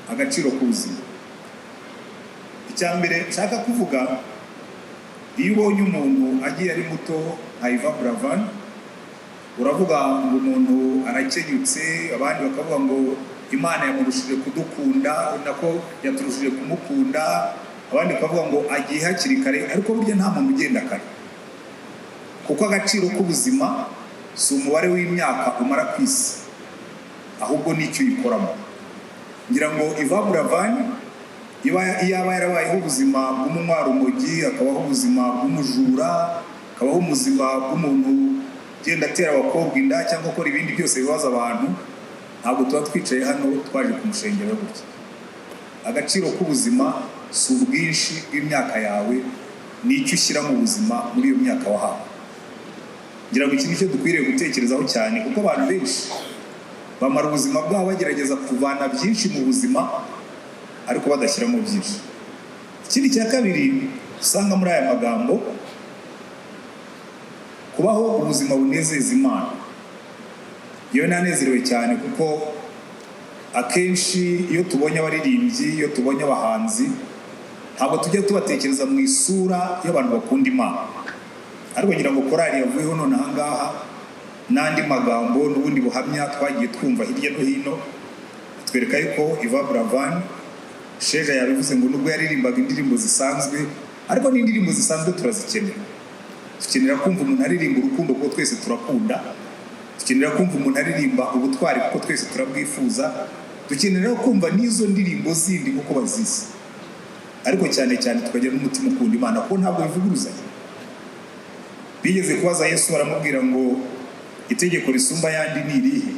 Agaciro k'ubuzima. Icyambere nshaka kuvuga, iyo ubonye umuntu agiye ari muto nka Buravan, uravuga ngo umuntu arakenyutse, abandi bakavuga ngo Imana yamurushije kudukunda, nako yaturushije kumukunda, abandi bakavuga ngo agiye hakiri kare, ariko burya nta muntu ugenda kare. Kuko agaciro k'ubuzima si umubare w'imyaka umara ku isi, ahubwo n'icyo uyikoramo. Ngira ngo Buravan yaba yarabayeho ubuzima bw'umunywarumogi, akabaho ubuzima bw'umujura, akabaho ubuzima bw'umuntu genda atera abakobwa inda cyangwa akora ibindi byose bibaza abantu, ntabwo tuba twicaye hano twaje kumushengera gutya. Agaciro k'ubuzima si ubwinshi bw'imyaka yawe, n'icyo ushyira mu buzima muri iyo myaka wahawe. Ngira ngo iki nicyo dukwiriye gutekerezaho cyane, kuko abantu benshi bamara ubuzima bwabo bagerageza kuvana byinshi mu buzima ariko badashyiramo byinshi. Ikindi cya kabiri usanga muri aya magambo, kubaho ubuzima bunezeza Imana. Iyo nanezerewe cyane, kuko akenshi iyo tubonye abaririmbyi, iyo tubonye abahanzi, ntabwo tujya tubatekereza mu isura y'abantu bakunda Imana. Ariko ngira ngo korali yavuyeho none aha ngaha n'andi magambo n'ubundi buhamya twagiye twumva hirya no hino, twereka yuko Buravan sheja yabivuze ngo nubwo yaririmbaga indirimbo zisanzwe, ariko n'indirimbo zisanzwe turazikenera. Dukenera kumva umuntu aririmba urukundo, kuko twese turakunda. Dukenera kumva umuntu aririmba ubutwari, kuko twese turabwifuza. Dukenera kumva n'izo ndirimbo zindi kuko bazizi, ariko cyane cyane tukagira n'umutima ukunda Imana, kuko ntabwo bivuguruzanya. Bigeze kubaza Yesu, baramubwira ngo itegeko risumba yandi ni irihe?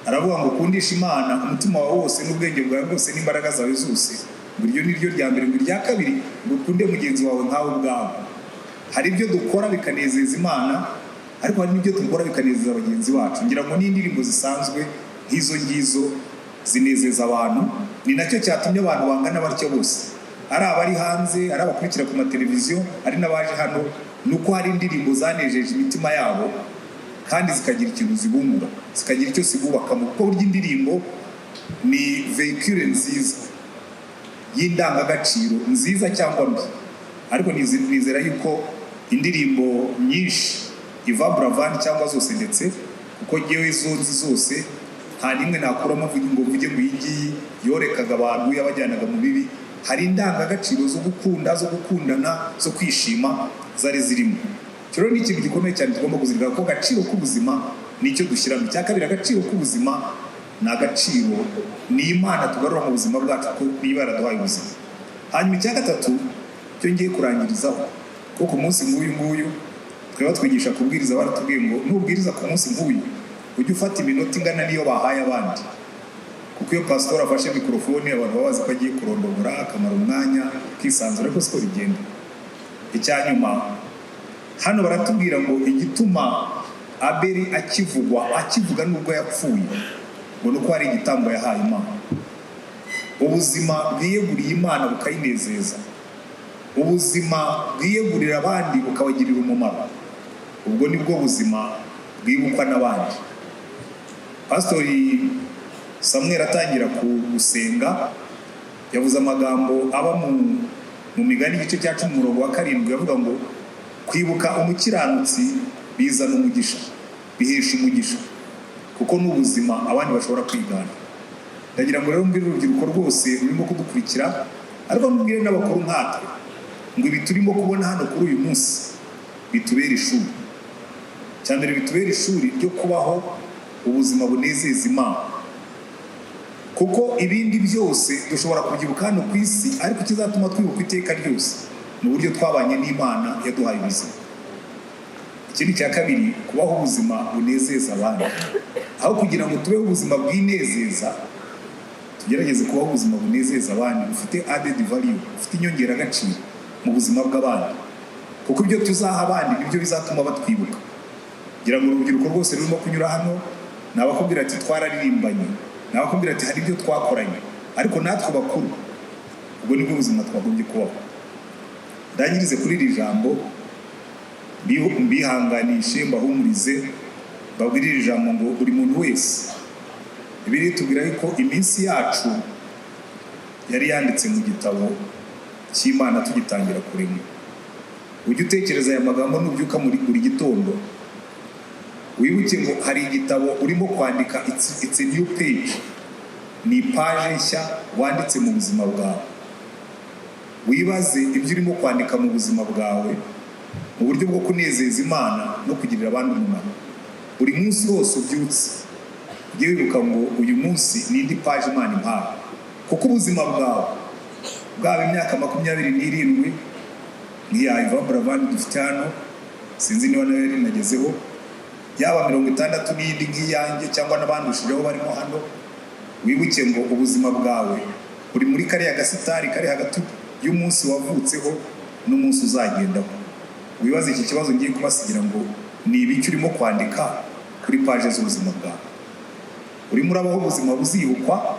Aravuga ngo ukundisha Imana umutima wawe wose n'ubwenge bwawe bwose n'imbaraga zawe zose. Iryo ni ryo rya mbere. Irya kabiri ngo ukunde mugenzi wawe nkawe ubwawe. Hari ibyo dukora bikanezeza Imana, ariko hari n'ibyo dukora bikanezeza bagenzi bacu. Ngira ngo n'indirimbo zisanzwe nk'izo ngizo zinezeza abantu. Ni nacyo cyatumye abantu bangana batyo bose, ari abari hanze, ari abakurikira ku mateleviziyo, ari n'abaje hano, nuko hari indirimbo zanejeje imitima yabo kandi zikagira ikintu zibungura, zikagira icyo zibubakamo. Kuko burya indirimbo ni veicule nziza y'indangagaciro nziza cyangwa mbi. Ariko nizera yuko indirimbo nyinshi Buravan cyangwa zose ndetse, kuko ngewe zonzi zose nta nimwe nakuramo ngo mvuge ngo iyi ngiyi yorekaga abantu, yabajyanaga mu bibi. Hari indangagaciro zo gukunda, zo gukundana, zo kwishima zari zirimo. Rero ni ikintu gikomeye cyane tugomba kuzirikana, ko agaciro k'ubuzima nicyo dushyiramo. Icya kabiri, agaciro k'ubuzima ni agaciro, ni Imana tugarura mu buzima bwacu, ko niba yaraduhaye ubuzima. Hanyuma icya gatatu cyo ngiye kurangirizaho, ko ku munsi nk'uyu nguyu twaba twigisha kubwiriza, baratubwiye ngo nubwiriza ku munsi nk'uyu ujye ufata iminota ingana n'iyo bahaye abandi. Kuko iyo pastor afashe mikrofone abantu babazi ko agiye kurondogora, akamara umwanya kisanzura, ariko siko bigenda. Icyanyuma hano baratubwira ngo igituma Abeli akivuga nubwo yapfuye, ngo nuko hari igitambo yahaye Imana. Ubuzima bwiyeguriye Imana bukayinezeza, ubuzima bwiyegurira abandi bukabagirira umumaro, ubwo nibwo buzima bwibukwa n'abandi. Pastori Samuel atangira gusenga yavuze amagambo aba mu Migani igice cya 10:7, yavuga ngo kwibuka umukiranutsi bizana umugisha, bihesha umugisha, kuko n'ubuzima abandi bashobora kwigana. Ndagira ngo rero mbwire urubyiruko rwose rurimo kudukurikira, ariko mbwire n'abakuru nkatwe, ngo ibi turimo kubona hano kuri uyu munsi bitubera ishuri. Cyane bitubera ishuri ryo kubaho ubuzima bunezeza Imana, kuko ibindi byose dushobora kubyibuka hano ku isi, ariko kizatuma twibuka iteka ryose mu buryo twabanye n'Imana yaduhaye ubuzima. Ikindi cya kabiri, kubaho ubuzima bunezeza abandi. Aho kugira ngo tubeho ubuzima bwinezeza, tugerageze kubaho ubuzima bunezeza abandi, bufite added value, bufite inyongeragaciro mu buzima bw'abandi, kuko ibyo tuzaha abandi nibyo bizatuma batwibuka. Ngira ngo urubyiruko rwose rurimo kunyura hano, nabakubwira ati twararirimbanye, nabakubwira ati hari ibyo twakoranye, ariko natwe bakuru ubwo nibwo buzima twagombye kubaho. Ndangirize kuri iri jambo, mbihanganishe, mbahumurize babwirira ijambo ngo buri muntu wese. Bibiliya itubwira yuko iminsi yacu yari yanditse mu gitabo cy'Imana tugitangira kurema. Ujye utekereza aya magambo nubyuka muri buri gitondo, wibuke ngo hari igitabo urimo kwandika, it's a new page, ni page nshya wanditse mu buzima bwawe. Wibaze ibyo urimo kwandika mu buzima bwawe mu buryo bwo kunezeza Imana no kugirira abandi umumaro. Buri munsi wose ubyutse ujye wibuka ngo uyu munsi ni indi page Imana impaye, kuko ubuzima bwawe bwaba imyaka 27 nk'iya Buravan dufite hano, sinzi niba nawe yari nagezeho, yaba 60 n'indi nk'iyanjye cyangwa n'abandushijeho barimo hano. Wibuke ngo ubuzima bwawe uri muri kariya gasitari kari hagati y'umunsi wavutseho n'umunsi uzagendaho. Wibaze iki kibazo ngiye kubasigira ngo ni ibiki urimo kwandika kuri page z'ubuzima bwawe. Urimo urabaho ubuzima buzihukwa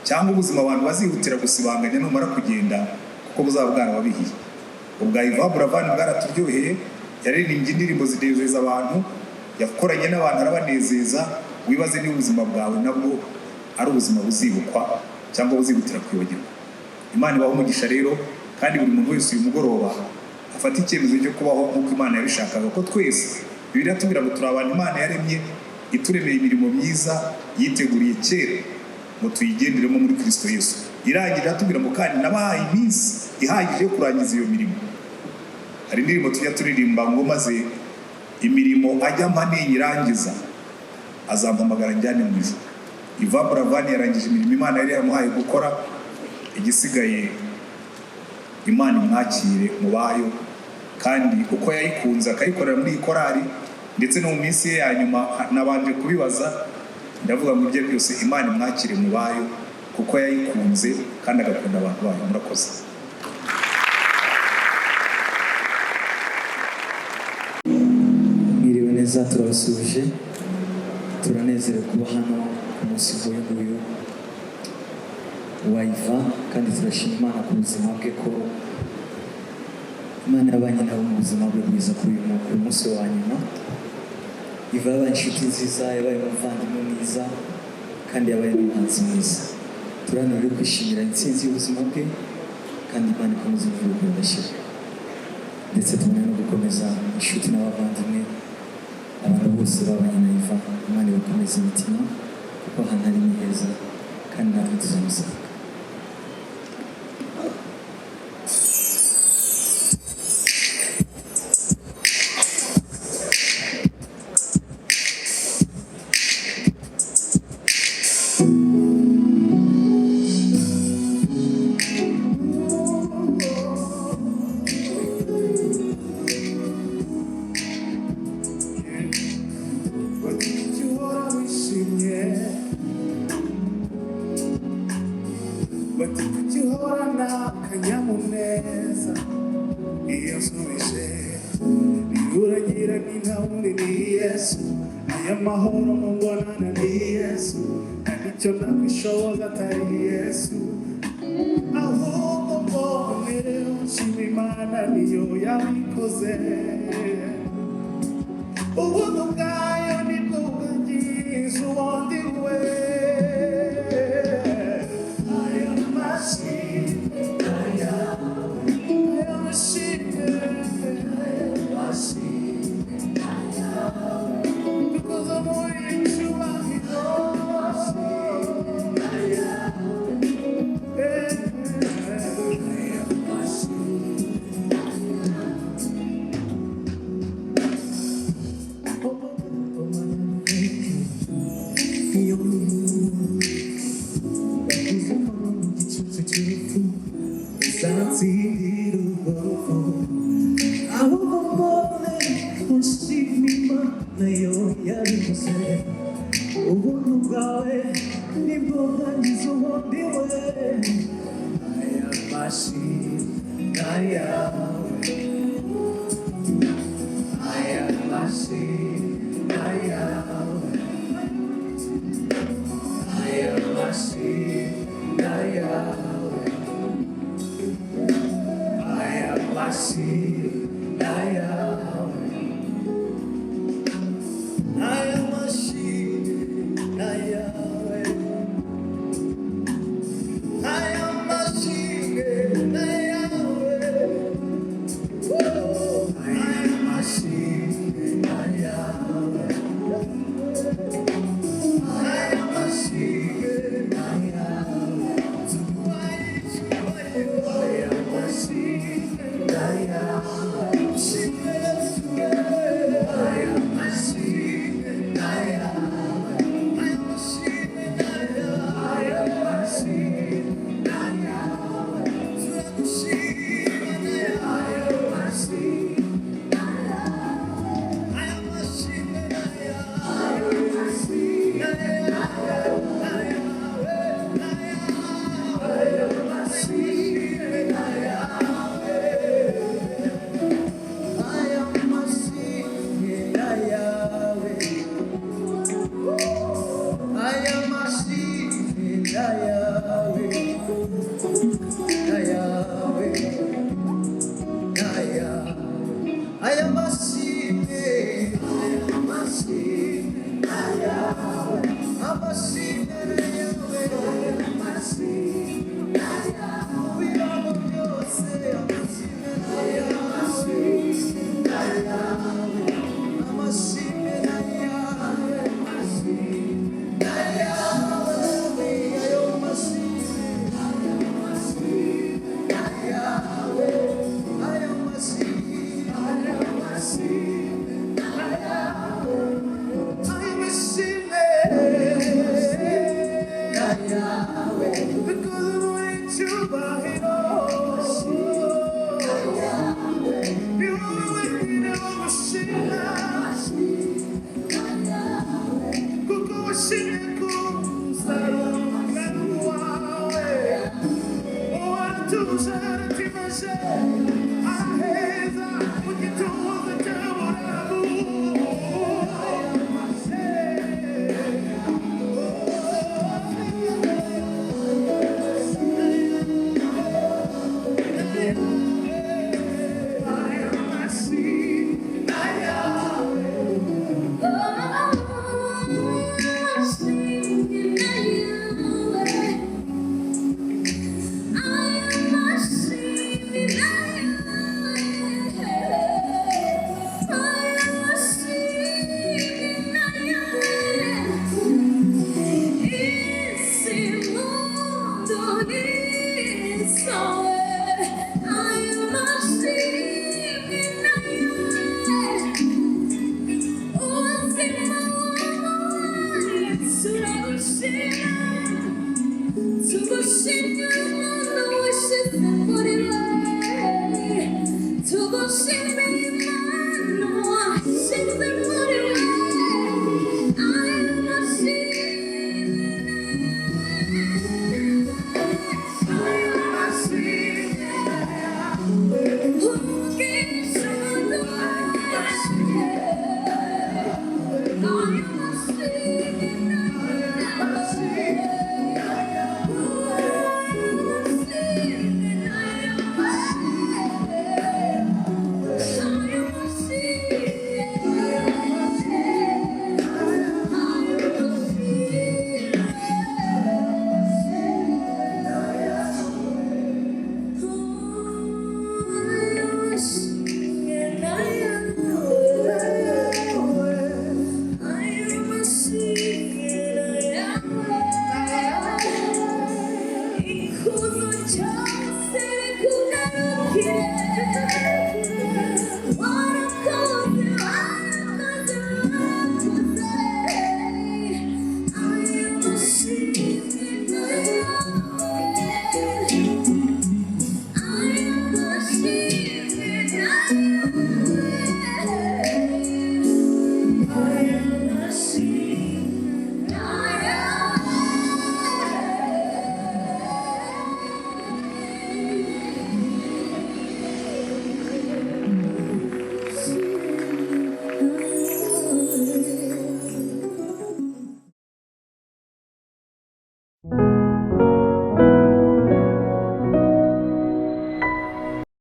cyangwa ubuzima abantu bazihutira gusibanganya numara kugenda kuko buzaba bwarababihiye. Ubwa Buravan bwaraturyoheye, yaririmbye indirimbo zinezeza abantu, yakoranye n'abantu arabanezeza. Wibaze ni ubuzima bwawe nabwo ari ubuzima buzihukwa cyangwa buzihutira kwibagirwa. Imana ibaho umugisha rero, kandi buri muntu wese uyu mugoroba afata icyemezo cyo kubaho nk'uko Imana yabishakaga, ko twese Bibiliya tubwira ngo turi abantu Imana yaremye ituremeye imirimo myiza yiteguriye kera ngo tuyigenderemo muri Kristo Yesu. Irangira tubwira ngo kandi nabahaye iminsi ihagije yo kurangiza iyo mirimo. Hari indirimbo tujya turirimba ngo maze imirimo ajya mpa ninyirangiza azampamagara njyane mu ijuru. Buravan yarangije imirimo Imana yari yamuhaye gukora, igisigaye Imana imwakire mu bayo, kandi uko yayikunze akayikorera muri korari ndetse no mu minsi ye ya nyuma nabanje kubibaza, ndavuga ngo ibyo byose Imana imwakire mu bayo kuko yayikunze kandi agakunda abantu bayo. Murakoze. Mwiriwe neza, turabasuje, turanezerewe kuba hano ku munsi nk'uyu waiva, kandi turashima Imana ku buzima bwe ko Imana yabanye nawe mu buzima bwe bwiza kuri uyu munsi wa nyuma. Iva yabaye inshuti nziza, yabaye umuvandimwe mwiza, kandi yabaye n'umuhanzi mwiza. Turano rero kwishimira intsinzi y'ubuzima bwe, kandi Imana ikomeze kuvuga ndashira, ndetse tubone no gukomeza inshuti n'abavandimwe, abantu bose babanye na Iva. Imana ibakomeze imitima kuko hano ari heza, kandi natwe tuzamusanga. I am